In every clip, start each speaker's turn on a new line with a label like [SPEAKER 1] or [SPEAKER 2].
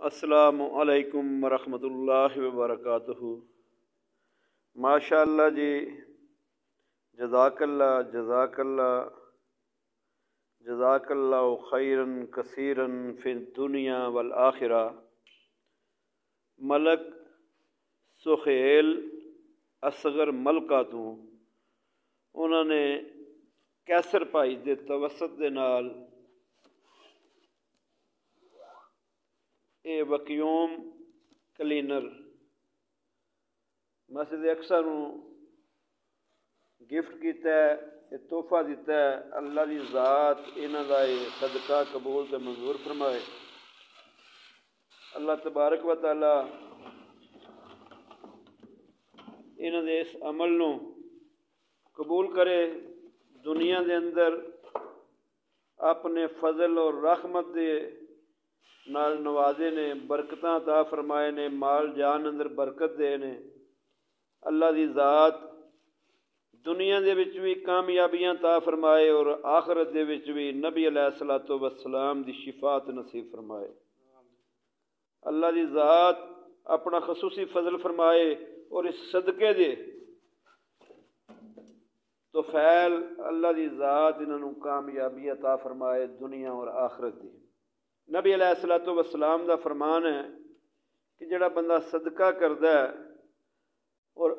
[SPEAKER 1] السلام علیکم ورحمۃ اللہ وبرکاتہ۔ ماشاء اللہ جی، جزاک اللہ جزاک اللہ جزاک اللہ خیرا کثیرا فی الدنیا والآخرہ۔ ملک سہیل اصغر ملکہ تو انہوں نے کیسر بھائی دے توسط دے نال اے وکیوم کلینر مسجد اقصی نوں گفٹ کیتا ہے، یہ تحفہ دیتا ہے۔ اللہ دی ذات انہاں دا صدقہ قبول تے منظور فرمائے۔ اللہ تبارک و تعالی انہاں دے اس عمل نوں قبول کرے، دنیا دے اندر اپنے فضل اور رحمت دے نال نوازے نے، برکتاں عطا فرمائے نے، مال جان اندر برکت دے نے۔ اللہ دی ذات دنیا دے وچ بھی کامیابیاں عطا فرمائے اور آخرت دے وچ بھی نبی علیہ الصلوۃ والسلام دی شفاعت نصیب فرمائے۔ اللہ دی ذات اپنا خصوصی فضل فرمائے اور اس صدقے دے تو فعل اللہ دی ذات انہوں کامیابی عطا فرمائے دنیا اور آخرت دی۔ نبی علیہ الصلوۃ والسلام دا فرمان ہے کہ جڑا بندہ صدقہ کردا ہے اور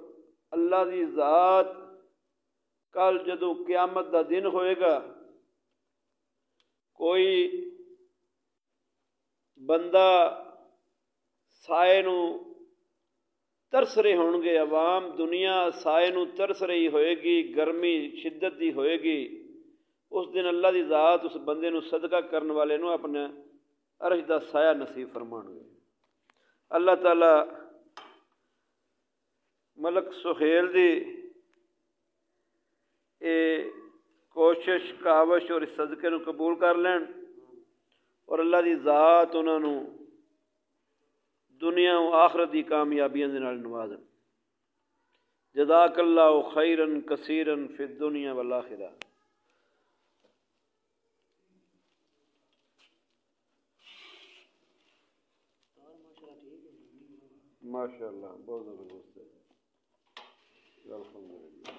[SPEAKER 1] اللہ دی ذات کل جدوں قیامت دا دن ہوئے گا، کوئی بندہ سائے نوں ترس رہے ہون گے، عوام دنیا سائے نوں ترس رہی ہوئے گی، گرمی شدت دی ہوئے گی، اس دن اللہ دی ذات اس بندے نوں صدقہ کرن والے نوں اپنے عرش دا سایہ نصیب فرمان گے۔ اللہ تعالی ملک سہیل دی اے کوشش کاوش اور اس صدقے نوں قبول کر لین اور اللہ دی ذات انہاں نوں دنیا و آخرت دی کامیابیاں دے نال نوازن۔ جزاک اللہ خیرا کثیرا فی الدنیا والآخرہ۔ ماشاء اللہ، بہت زبردست ہے، الحمدللہ۔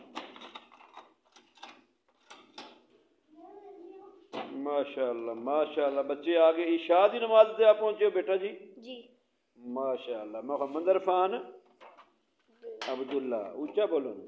[SPEAKER 1] ماشاء اللہ ماشاء اللہ۔ بچے آگے عشاء دی نماز دے آپ پہنچے ہو بیٹا جی؟
[SPEAKER 2] جی
[SPEAKER 1] ماشاء اللہ۔ محمد عرفان عبداللہ، اونچا بولو نا۔